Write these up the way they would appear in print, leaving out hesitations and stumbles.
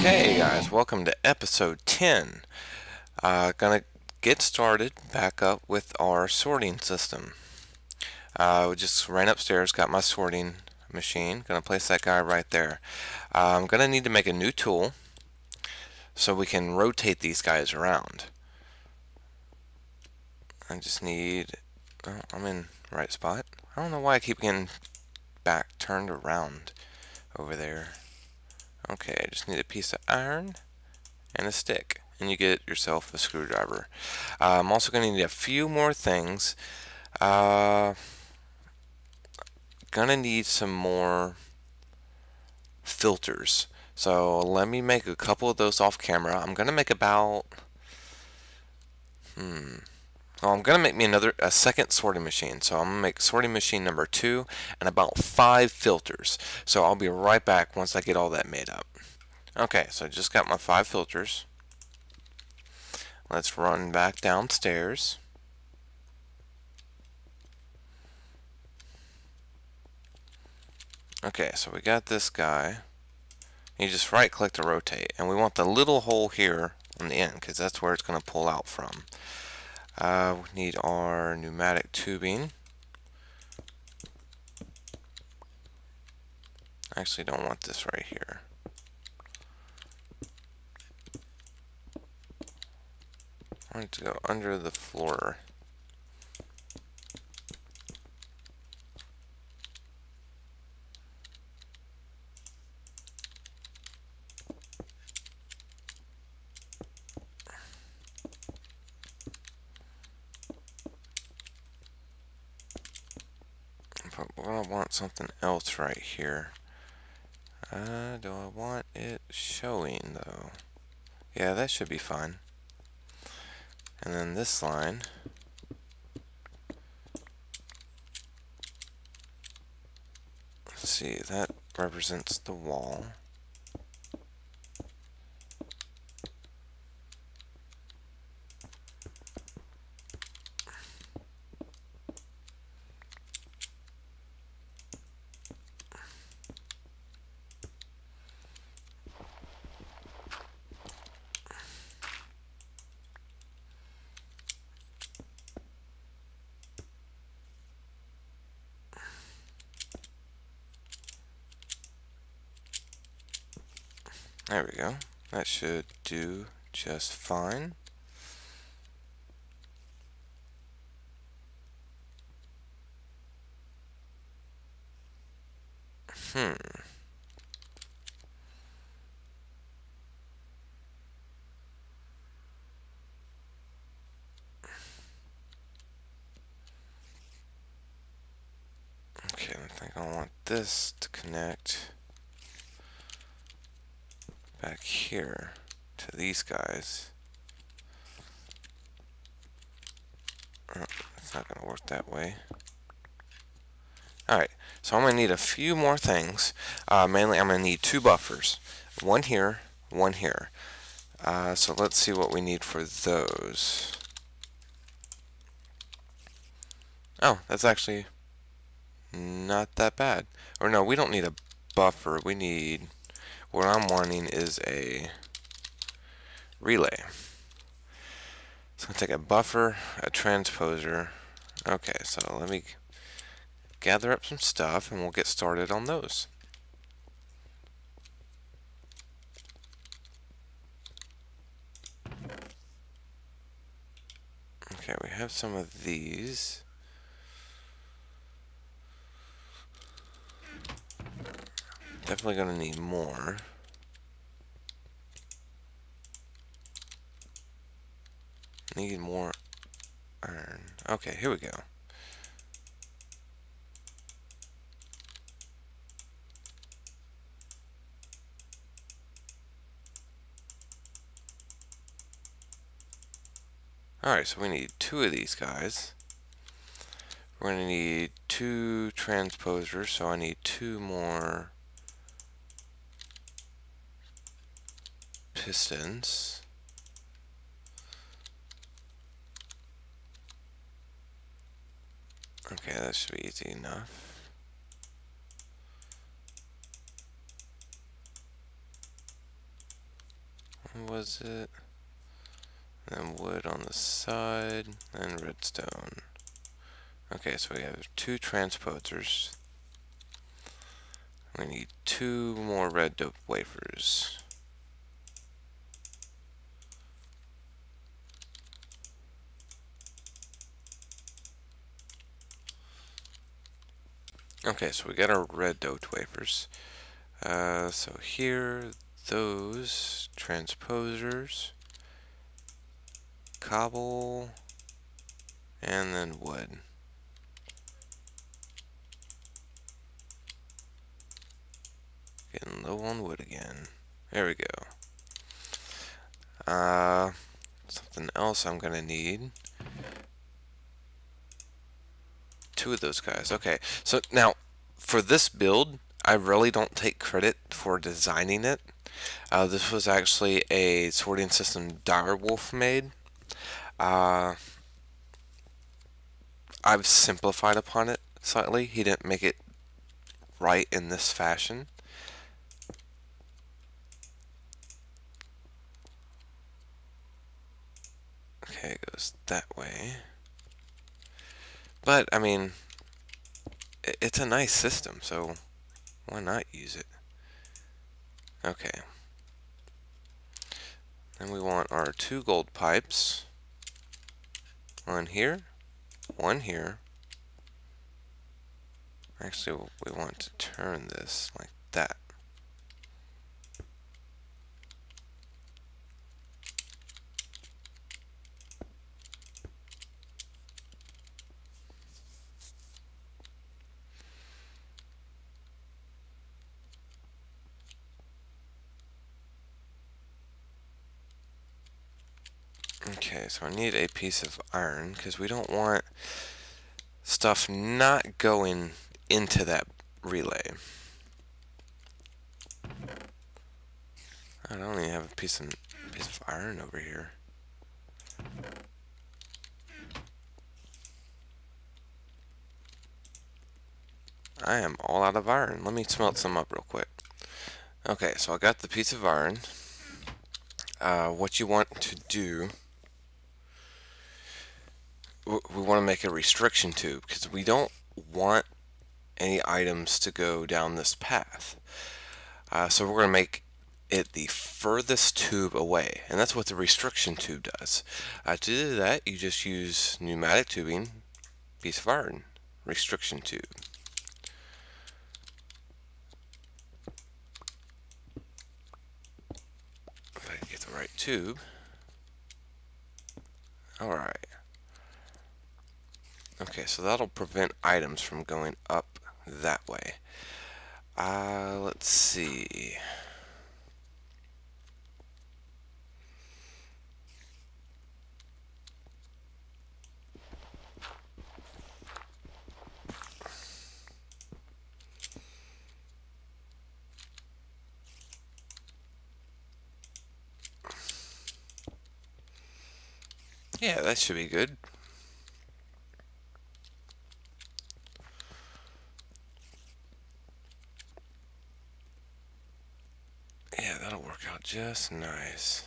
Okay, guys, welcome to episode 10. Gonna get started back up with our sorting system. We just ran upstairs, got my sorting machine. Gonna place that guy right there. I'm gonna need to make a new tool so we can rotate these guys around. I just need. Oh, I'm in the right spot. I don't know why I keep getting back turned around over there. Okay, I just need a piece of iron and a stick, and you get yourself a screwdriver. I'm also going to need a few more things. Gonna need some more filters. So let me make a couple of those off camera. I'm gonna make about I'm gonna make me a second sorting machine. So I'm gonna make sorting machine number 2 and about 5 filters. So I'll be right back once I get all that made up. Okay, so I just got my 5 filters. Let's run back downstairs. Okay, so we got this guy. You just right click to rotate, and we want the little hole here on the end because that's where it's going to pull out from. We need our pneumatic tubing. I actually don't want this right here. I want it to go under the floor. But we're going to want something else right here. Do I want it showing though? Yeah, that should be fine. And then this line. Let's see, that represents the wall. There we go. That should do just fine. Okay, I think I want this to connect back here to these guys. Oh, it's not going to work that way. Alright, so I'm going to need a few more things. Mainly, I'm going to need 2 buffers. One here, one here. So let's see what we need for those. Oh, that's actually not that bad. Or no, we don't need a buffer. We need, what I'm wanting is a relay. So I'm going to take a buffer, a transposer. Okay, so let me gather up some stuff and we'll get started on those. Okay, we have some of these. Definitely going to need more. Need more iron. Okay, here we go. Alright, so we need 2 of these guys. We're going to need 2 transposers, so I need 2 more pistons. Okay, that should be easy enough. was it? And wood on the side, and redstone. Okay, so we have 2 transposers. We need 2 more red dope wafers. Okay, so we got our red doped wafers. So here, those transposers, cobble, and then wood. Getting low on wood again. There we go. Something else I'm gonna need. 2 of those guys. Okay, so now for this build, I really don't take credit for designing it. This was actually a sorting system Direwolf made. I've simplified upon it slightly. He didn't make it right in this fashion. Okay, it goes that way. But, I mean, it's a nice system, so why not use it? Okay. Then we want our 2 gold pipes. One here, one here. Actually, we want to turn this like that. Okay, so I need a piece of iron because we don't want stuff not going into that relay. I don't even have a piece of iron over here. I am all out of iron. Let me smelt some up real quick. Okay, so I got the piece of iron. What you want to do, we want to make a restriction tube because we don't want any items to go down this path. So we're going to make it the furthest tube away, and that's what the restriction tube does. To do that, you just use pneumatic tubing, piece of iron, restriction tube. If I can get the right tube. Alright. Okay, so that'll prevent items from going up that way. Let's see. Yeah, that should be good. Yeah, that'll work out just nice.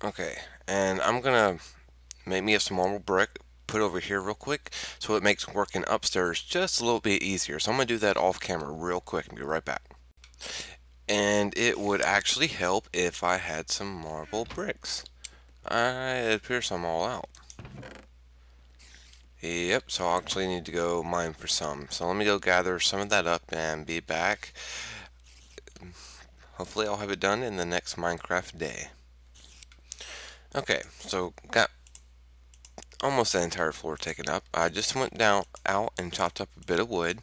Okay, and I'm gonna make me some marble brick, put over here real quick, so it makes working upstairs just a little bit easier. So I'm gonna do that off camera real quick and be right back. And it would actually help if I had some marble bricks. It appears I'm all out. Yep, so I'll actually need to go mine for some. So let me go gather some of that up and be back. Hopefully I'll have it done in the next Minecraft day. Okay, so got almost the entire floor taken up. I just went out and chopped up a bit of wood.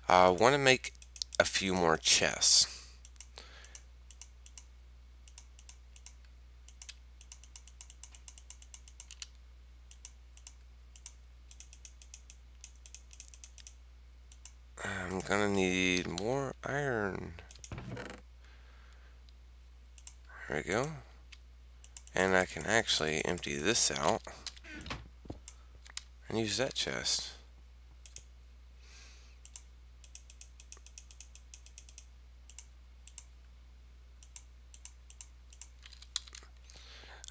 I want to make a few more chests. I'm gonna need more iron. There we go. And I can actually empty this out and use that chest.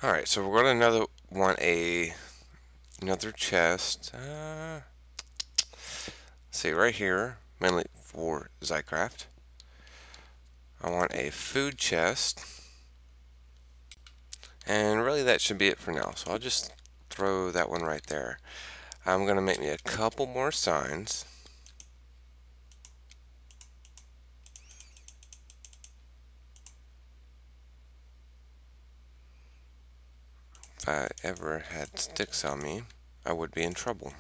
Alright, so we're going to want another chest. See, right here, mainly for Zycraft. I want a food chest. And really that should be it for now. So I'll just throw that one right there. I'm going to make me a couple more signs. If I ever had sticks on me, I would be in trouble.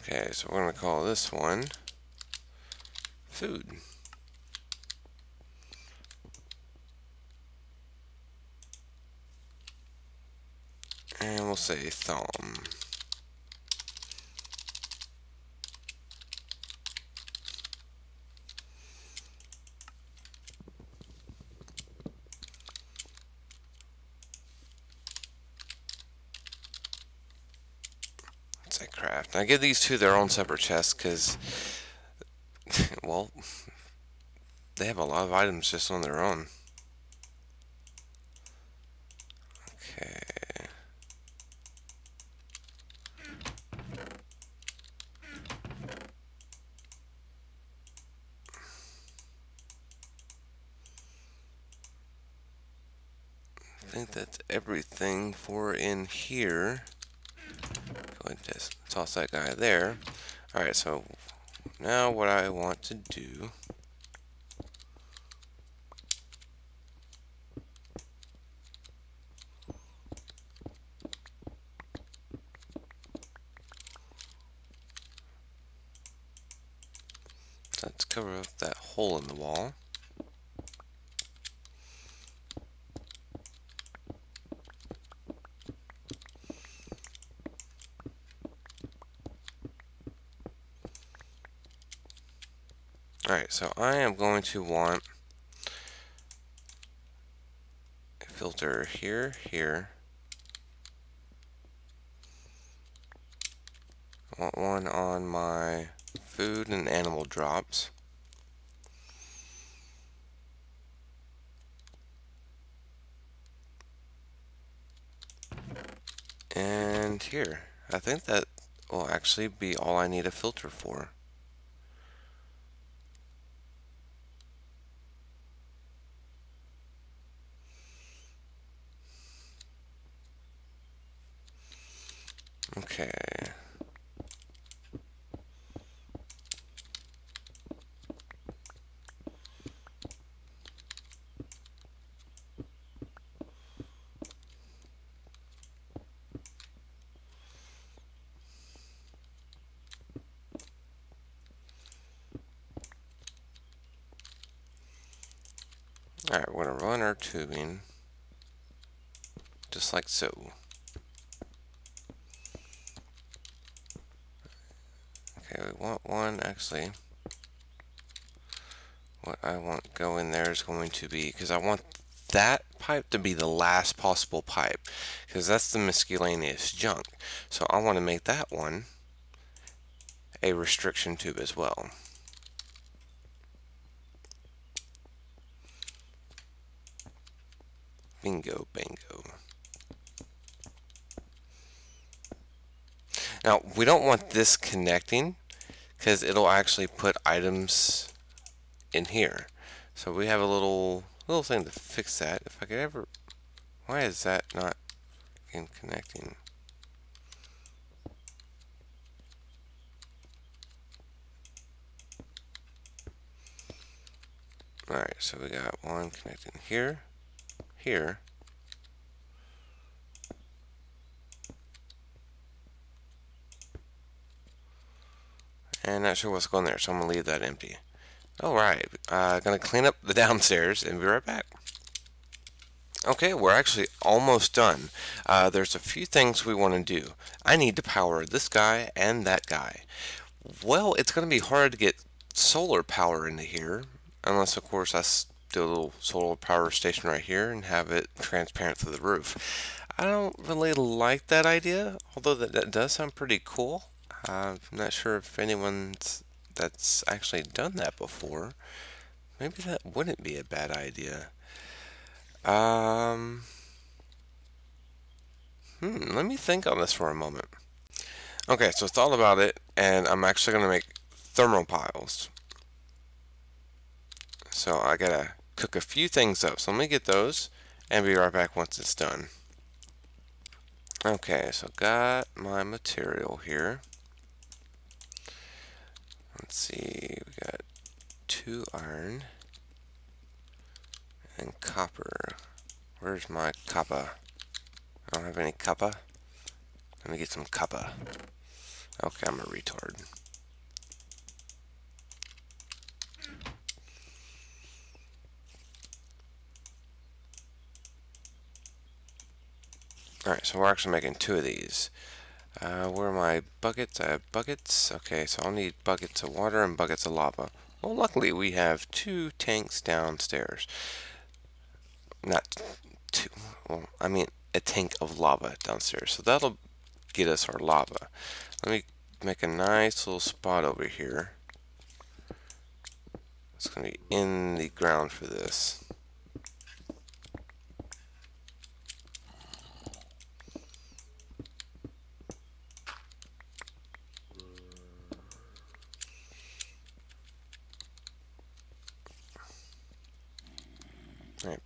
Okay, so we're going to call this one food. And we'll say thumb. Craft. I give these two their own separate chests because, well, they have a lot of items just on their own. Okay. I think that's everything for in here. Go ahead and just toss that guy there. Alright, so now what I want to do let's cover up that hole in the wall. Alright, so I am going to want a filter here, here. I want one on my food and animal drops. And here. I think that will actually be all I need a filter for. Okay. Alright, we're going to run our tubing just like so. Okay, we want one, actually. What I want go in there is going to be, because I want that pipe to be the last possible pipe, because that's the miscellaneous junk. So I want to make that one a restriction tube as well. Bingo, bingo. Now, we don't want this connecting because it'll actually put items in here. So we have a little thing to fix that. If I could ever... Why is that not connecting? Alright, so we got one connecting here, here, and not sure what's going there, so I'm going to leave that empty. Alright, going to clean up the downstairs and be right back. Okay, we're actually almost done. There's a few things we want to do. I need to power this guy and that guy. Well, it's going to be hard to get solar power into here, unless of course I do a little solar power station right here and have it transparent through the roof. I don't really like that idea, although that does sound pretty cool. I'm not sure if anyone's that's actually done that before. Maybe that wouldn't be a bad idea. Let me think on this for a moment. Okay, so thought about it, and I'm actually going to make thermopiles. So I gotta cook a few things up. So let me get those and be right back once it's done. Okay, so got my material here. Let's see, we got 2 iron and copper. Where's my copper? I don't have any copper. Let me get some copper. Okay, I'm a retard. Alright, so we're actually making 2 of these. Where are my buckets? I have buckets. Okay, so I'll need buckets of water and buckets of lava. Well, luckily we have 2 tanks downstairs. Not 2. Well, I mean a tank of lava downstairs. So that'll get us our lava. Let me make a nice little spot over here. It's going to be in the ground for this.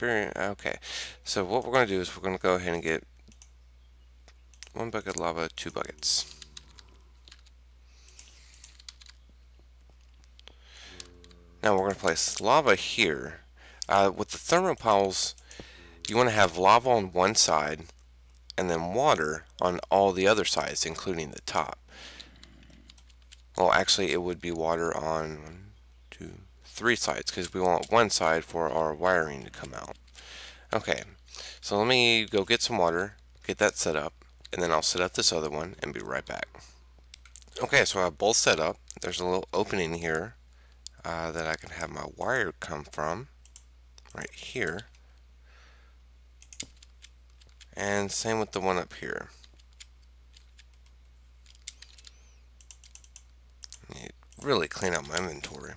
Alright, okay. So what we're going to do is we're going to go ahead and get 1 bucket of lava, 2 buckets. Now we're going to place lava here. With the thermopiles, you want to have lava on one side and then water on all the other sides, including the top. Well, actually, it would be water on 1, 2, 3 sides because we want one side for our wiring to come out. Okay, so let me go get some water, get that set up, and then I'll set up this other one and be right back. Okay, so I have both set up. There's a little opening here that I can have my wire come from right here, and same with the one up here. I need to really clean out my inventory.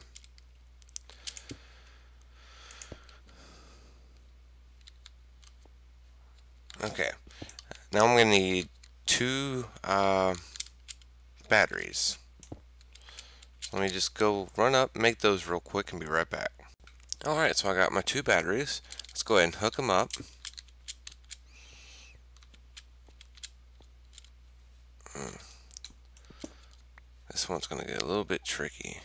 Okay, now I'm going to need 2 batteries. Let me just go run up, make those real quick, and be right back. Alright, so I got my 2 batteries. Let's go ahead and hook them up. This one's going to get a little bit tricky.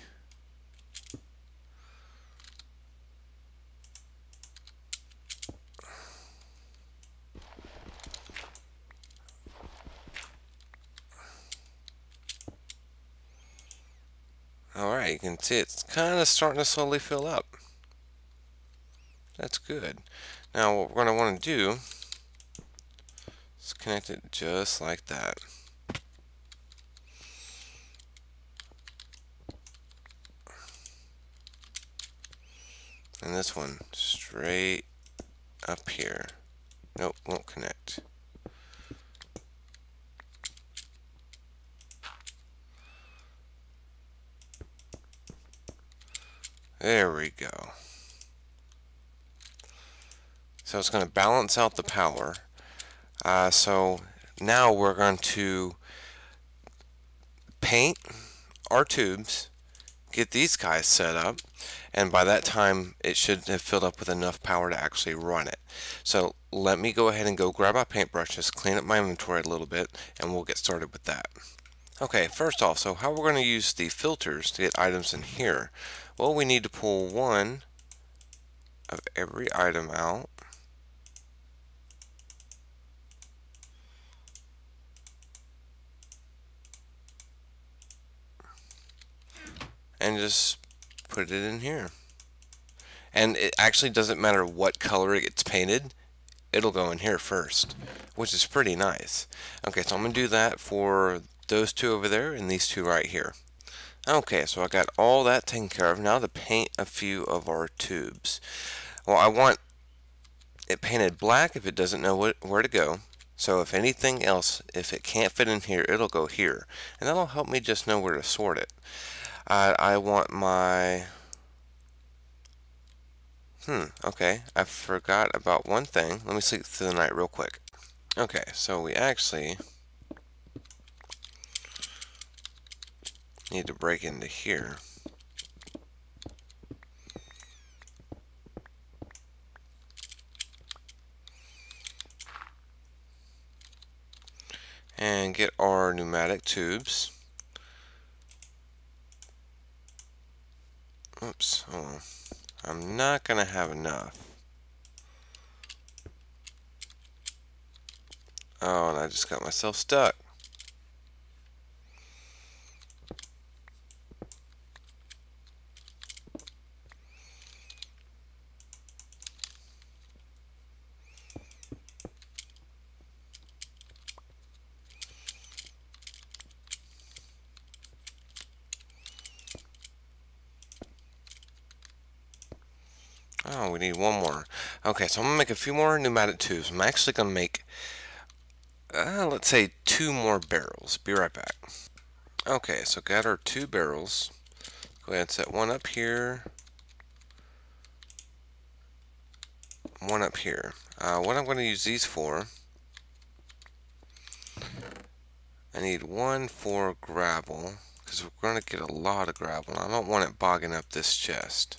Alright, you can see it's kind of starting to slowly fill up. That's good. Now what we're going to want to do is connect it just like that. And this one straight up here. Nope, won't connect. There we go. So it's going to balance out the power. So now we're going to paint our tubes, get these guys set up, and by that time it should have filled up with enough power to actually run it. So let me go ahead and go grab my paintbrushes, clean up my inventory a little bit, and we'll get started with that. Okay, first off, so how we're going to use the filters to get items in here. Well, we need to pull one of every item out. And just put it in here. And it actually doesn't matter what color it gets painted, it'll go in here first, which is pretty nice. Okay, so I'm going to do that for those 2 over there and these 2 right here. Okay, so I got all that taken care of. Now to paint a few of our tubes. Well, I want it painted black if it doesn't know where to go. So if anything else, if it can't fit in here, it'll go here. And that'll help me just know where to sort it. I want my okay, I forgot about one thing. Let me sleep through the night real quick. Okay, so we actually need to break into here. And get our pneumatic tubes. Oops, oh, I'm not gonna have enough. Oh, and I just got myself stuck. Oh, we need one more. Okay, so I'm gonna make a few more pneumatic tubes. I'm actually gonna make, let's say 2 more barrels. Be right back. Okay, so got our 2 barrels. Go ahead and set one up here, one up here. What I'm going to use these for, I need one for gravel, because we're going to get a lot of gravel. I don't want it bogging up this chest.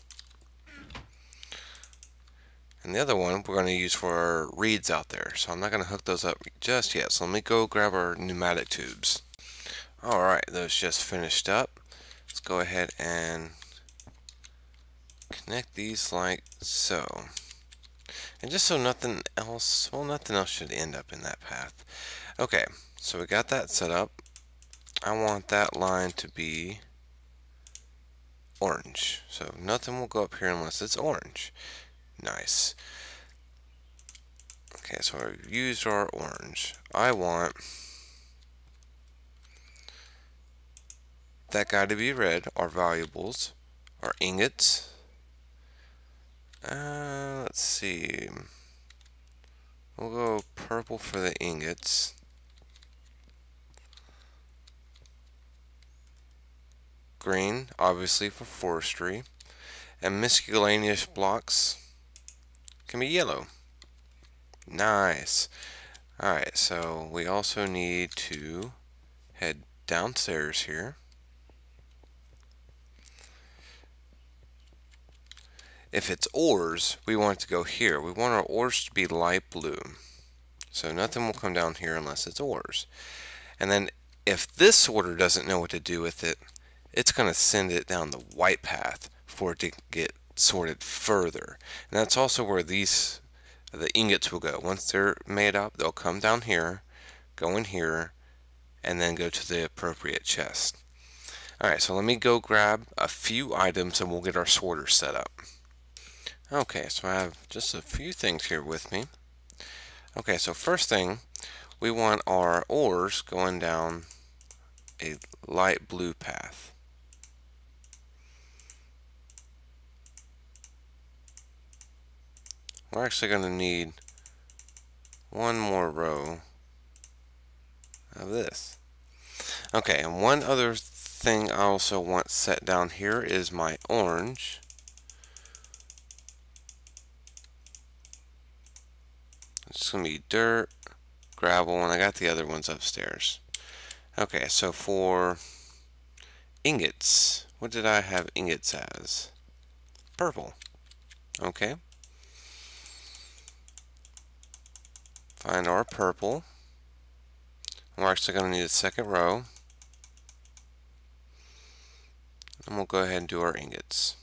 And the other one we're going to use for our reeds out there, so I'm not going to hook those up just yet. So let me go grab our pneumatic tubes. Alright, those just finished up. Let's go ahead and connect these like so. And just so nothing else, well, nothing else should end up in that path. Okay, so we got that set up. I want that line to be orange. So nothing will go up here unless it's orange. Nice. Okay, so I've used our orange. I want that guy to be red, our valuables, our ingots. Let's see. We'll go purple for the ingots. Green, obviously, for forestry. And miscellaneous blocks can be yellow. Nice. Alright, so we also need to head downstairs here. If it's ores, we want it to go here. We want our ores to be light blue. So nothing will come down here unless it's ores. And then if this sorter doesn't know what to do with it, it's going to send it down the white path for it to get sorted further. And that's also where the ingots will go. Once they're made up, they'll come down here, go in here, and then go to the appropriate chest. Alright, so let me go grab a few items and we'll get our sorter set up. Okay, so I have just a few things here with me. Okay, so first thing, we want our ores going down a light blue path. We're actually going to need one more row of this. Okay, and one other thing I also want set down here is my orange. It's going to be dirt, gravel, and I got the other ones upstairs. Okay, so for ingots, what did I have ingots as? Purple. Okay. Find our purple. We're actually going to need a second row. And we'll go ahead and do our ingots.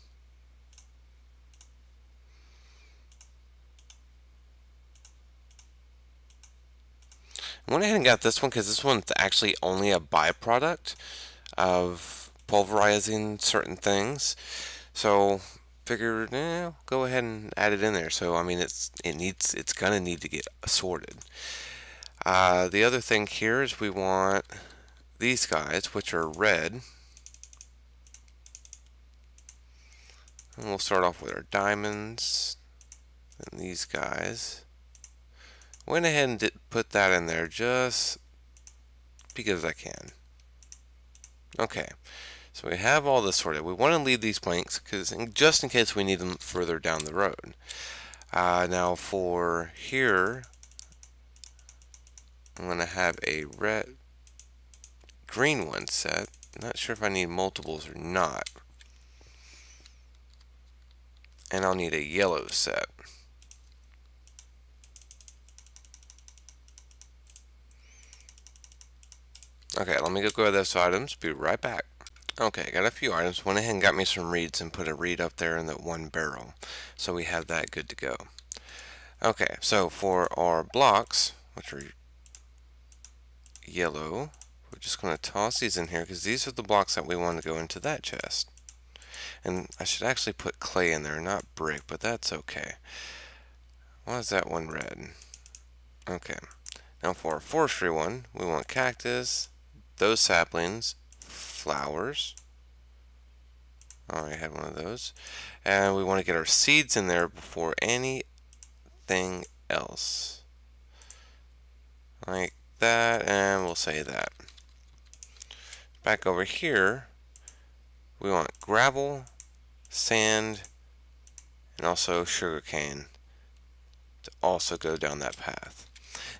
I went ahead and got this one because this one's actually only a byproduct of pulverizing certain things. So figured, go ahead and add it in there. So I mean, it's gonna need to get sorted. The other thing here is we want these guys, which are red. And we'll start off with our diamonds and these guys. Went ahead and put that in there just because I can. Okay, So we have all this sorted. We want to leave these blanks because just in case we need them further down the road. Now for here, I'm going to have a green one set. Not sure if I need multiples or not. And I'll need a yellow set. Okay, let me go grab those items. Be right back. Okay, got a few items. Went ahead and got me some reeds and put a reed up there in that one barrel. So we have that good to go. Okay, so for our blocks, which are yellow, we're just going to toss these in here because these are the blocks that we want to go into that chest. And I should actually put clay in there, not brick, but that's okay. Why is that one red? Okay. Now for our forestry one, we want cactus, those saplings, flowers. I already had one of those. And we want to get our seeds in there before anything else. Like that, and we'll say that. Back over here, we want gravel, sand, and also sugarcane to also go down that path.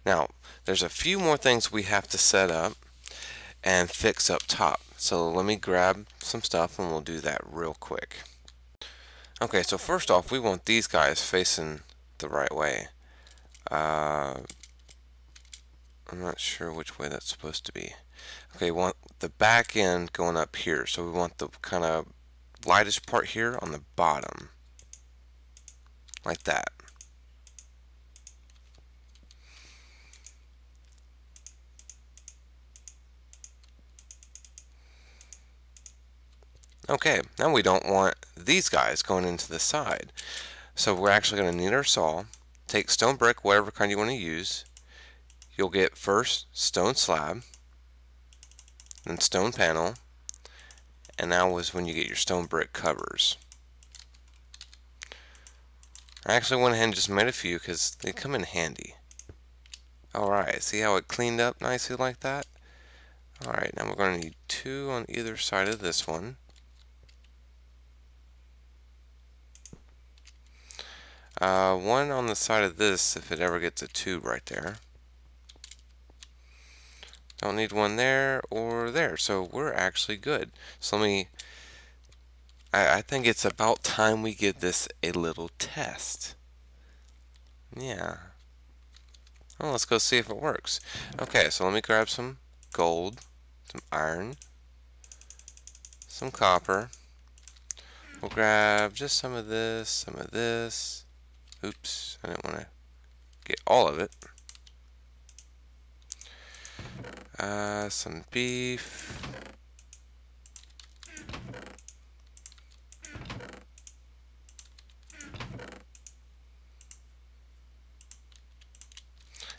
Now, there's a few more things we have to set up and fix up top. So let me grab some stuff and we'll do that real quick. Okay, so first off, we want these guys facing the right way. I'm not sure which way that's supposed to be. Okay, we want the back end going up here. So we want the kind of lightest part here on the bottom. Like that. Okay, now we don't want these guys going into the side. So we're actually going to need our saw. Take stone brick, whatever kind you want to use. You'll get first stone slab, then stone panel, and now is when you get your stone brick covers. I actually went ahead and just made a few because they come in handy. Alright, see how it cleaned up nicely like that? Alright, now we're going to need 2 on either side of this one. One on the side of this if it ever gets a tube right there. Don't need one there or there, so we're actually good. So I think it's about time we give this a little test. Yeah. Well, let's go see if it works. Okay, so let me grab some gold, some iron, some copper. We'll grab just some of this, some of this. Oops, I didn't want to get all of it. Some beef.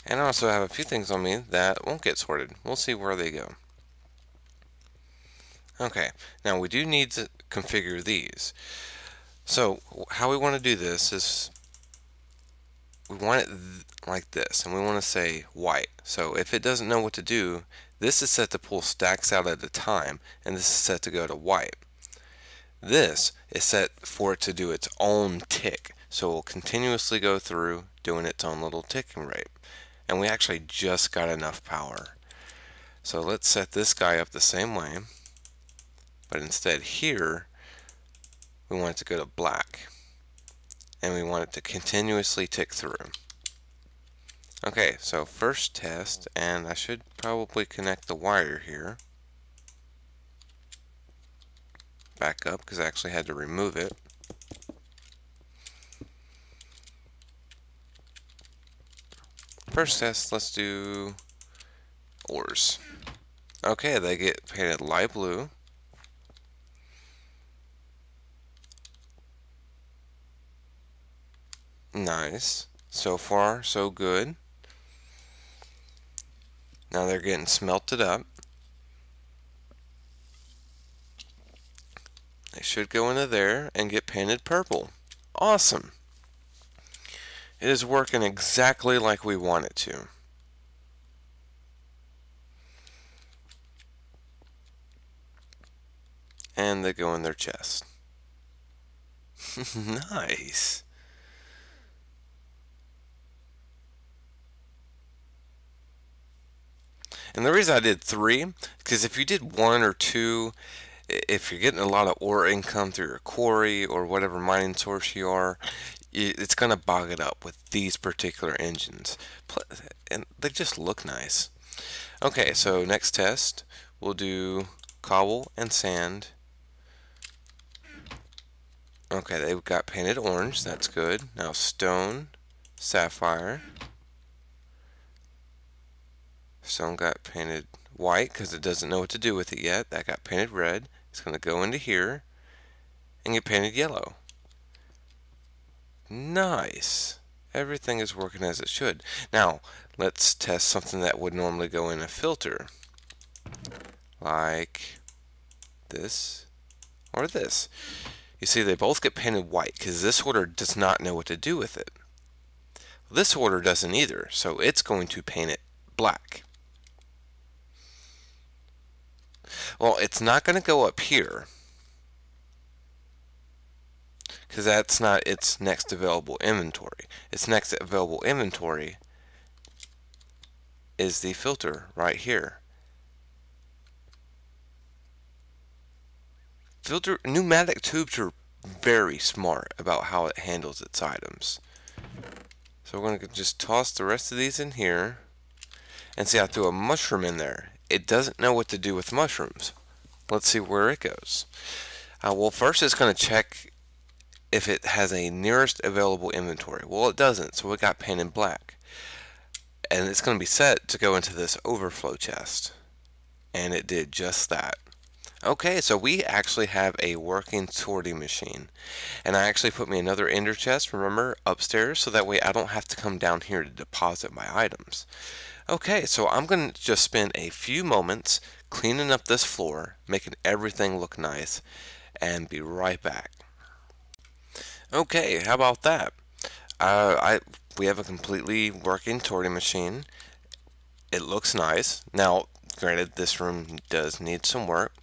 And I also have a few things on me that won't get sorted. We'll see where they go. Okay, now we do need to configure these. So how we want to do this is we want it like this, and we want to say white. So if it doesn't know what to do, this is set to pull stacks out at a time, and this is set to go to white. This is set for it to do its own tick, so it will continuously go through doing its own little ticking rate. And we actually just got enough power. So let's set this guy up the same way, but instead here we want it to go to black, and we want it to continuously tick through. Okay, so first test, and I should probably connect the wire here. Back up because I actually had to remove it. First test, let's do ores. Okay, they get painted light blue. Nice. So far, so good. Now they're getting smelted up. They should go into there and get painted purple. Awesome. It is working exactly like we want it to. and they go in their chest. Nice. And the reason I did 3, because if you did 1 or 2, if you're getting a lot of ore income through your quarry or whatever mining source you are, it's going to bog it up with these particular engines. And they just look nice. Okay, so next test, we'll do cobble and sand. Okay, they've got painted orange, that's good. Now stone, sapphire. Stone got painted white because it doesn't know what to do with it yet. That got painted red. It's going to go into here and get painted yellow. Nice. Everything is working as it should. Now, let's test something that would normally go in a filter. Like this or this. You see, they both get painted white because this order does not know what to do with it. This order doesn't either, so it's going to paint it black. Well, it's not going to go up here because that's not its next available inventory. Its next available inventory is the filter right here. Pneumatic tubes are very smart about how it handles its items. So we're going to just toss the rest of these in here. And see, I threw a mushroom in there. It doesn't know what to do with mushrooms. Let's see where it goes. Well, first it's going to check if it has a nearest available inventory. Well, it doesn't, so it got painted black. And it's going to be set to go into this overflow chest. And it did just that. Okay, so we actually have a working sorting machine. And I actually put me another ender chest, remember, upstairs, so that way I don't have to come down here to deposit my items. Okay, so I'm going to just spend a few moments cleaning up this floor, making everything look nice, and be right back. Okay, how about that? We have a completely working sorting machine. It looks nice. Now, granted, this room does need some work.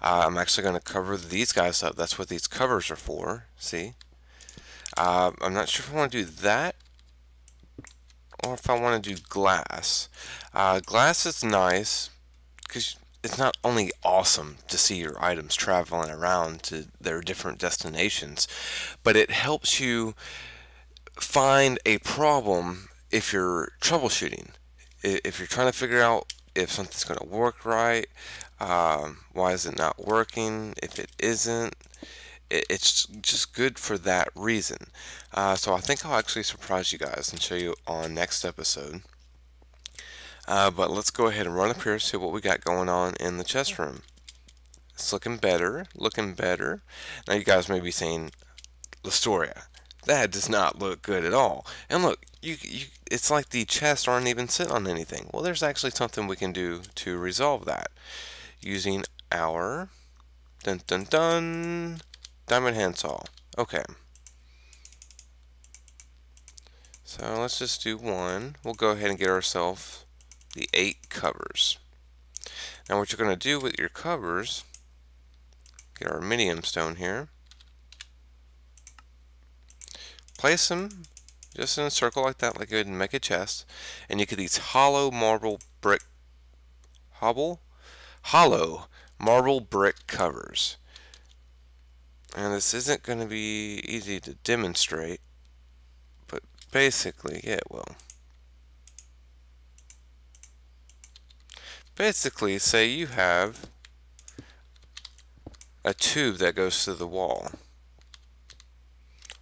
I'm actually going to cover these guys up. That's what these covers are for. See? I'm not sure if I want to do that or if I want to do glass. Glass is nice because it's not only awesome to see your items traveling around to their different destinations, but it helps you find a problem if you're troubleshooting. If you're trying to figure out if something's going to work right, why is it not working? If it isn't, it's just good for that reason. So I think I'll actually surprise you guys and show you on next episode. But let's go ahead and run up here and see what we got going on in the chest room. It's looking better, looking better. Now you guys may be saying, Lastoria, that does not look good at all. And look, it's like the chests aren't even sitting on anything. Well, there's actually something we can do to resolve that using our diamond handsaw. Okay. So let's just do one. We'll go ahead and get ourselves the 8 covers. Now what you're going to do with your covers, get our medium stone here, place them just in a circle like that, like you would make a chest, and you get these hollow marble brick covers. And this isn't going to be easy to demonstrate, but basically, yeah, it will. Basically, say you have a tube that goes to the wall.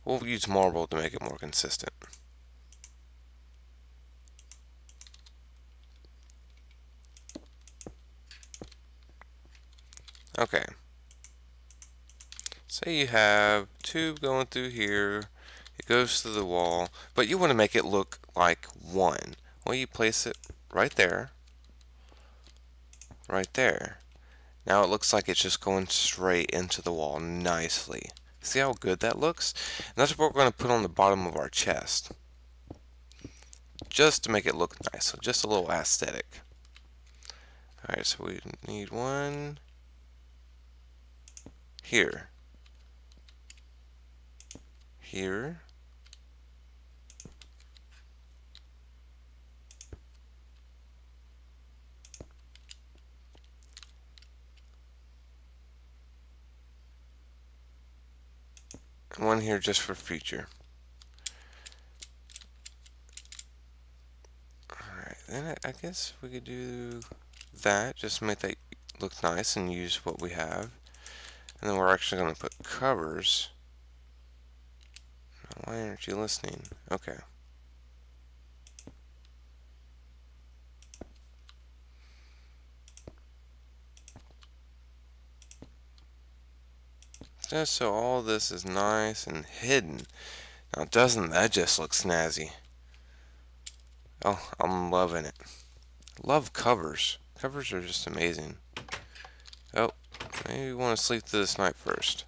We'll use marble to make it more consistent. Okay. Say you have a tube going through here, it goes to the wall, but you want to make it look like one. Well, you place it right there. Right there. Now it looks like it's just going straight into the wall nicely. See how good that looks? And that's what we're going to put on the bottom of our chest. Just to make it look nice. So just a little aesthetic. Alright, so we need 1, here, here, and one here just for feature. Alright, then I guess we could do that, just to make that look nice and use what we have. And then we're actually going to put covers. Why aren't you listening? Okay. Just so all this is nice and hidden. Now doesn't that just look snazzy? Oh, I'm loving it. Love covers. Covers are just amazing. Oh, maybe we want to sleep through this night first.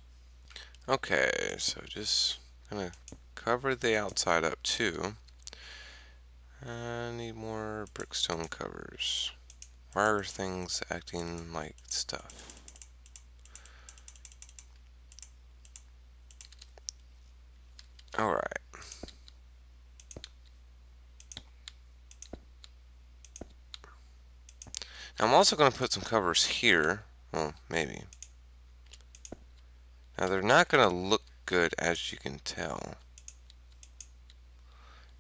Okay, so just gonna cover the outside up too. I need more brickstone covers. Why are things acting like stuff? Alright. Now I'm also going to put some covers here. Well, maybe. Now they're not going to look good, as you can tell.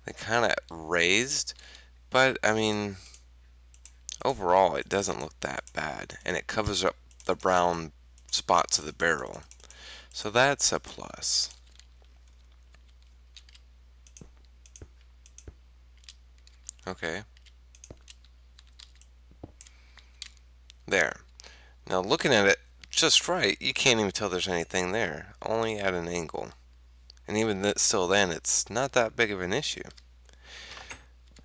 They kind of raised, but I mean, overall it doesn't look that bad, and it covers up the brown spots of the barrel. So that's a plus. Okay. There. Now looking at it just right, you can't even tell there's anything there, only at an angle. And even still then, it's not that big of an issue.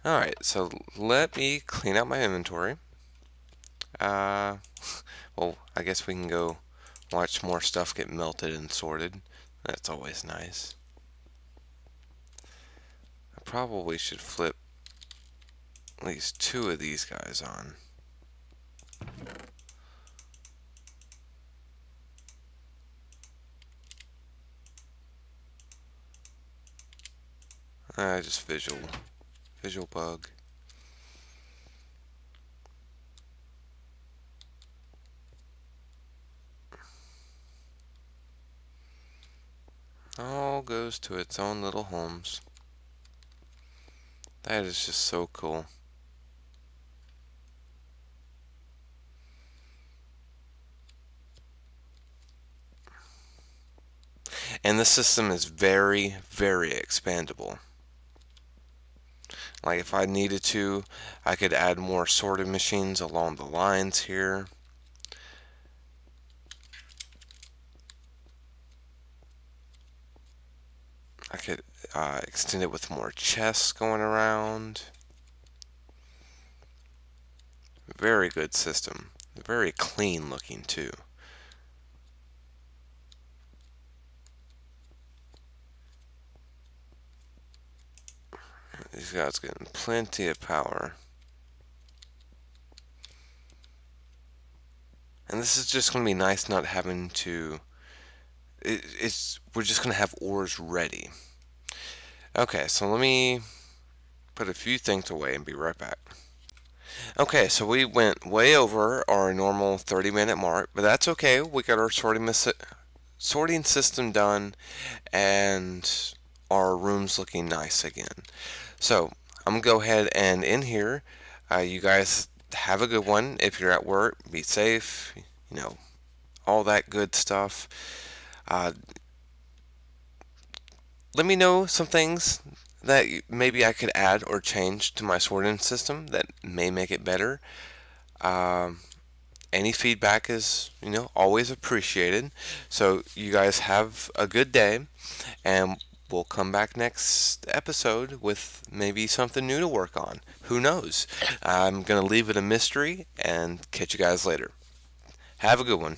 Alright, so let me clean out my inventory. Well, I guess we can go watch more stuff get melted and sorted. That's always nice. I probably should flip at least 2 of these guys on. Just visual bug. All goes to its own little homes. That is just so cool. And this system is very, very expandable. Like if I needed to, I could add more sorting machines along the lines here. I could extend it with more chests going around. Very good system. Very clean looking too. These guys getting plenty of power. And this is just going to be nice not having to... we're just going to have ores ready. Okay, so let me put a few things away and be right back. Okay, so we went way over our normal 30-minute mark, but that's okay. We got our sorting system done, and our room's looking nice again. So I'm gonna go ahead and in here. You guys have a good one. If you're at work, be safe. You know, all that good stuff. Let me know some things that maybe I could add or change to my sorting system that may make it better. Any feedback is, always appreciated. So you guys have a good day, and we'll come back next episode with maybe something new to work on. Who knows? I'm going to leave it a mystery and catch you guys later. Have a good one.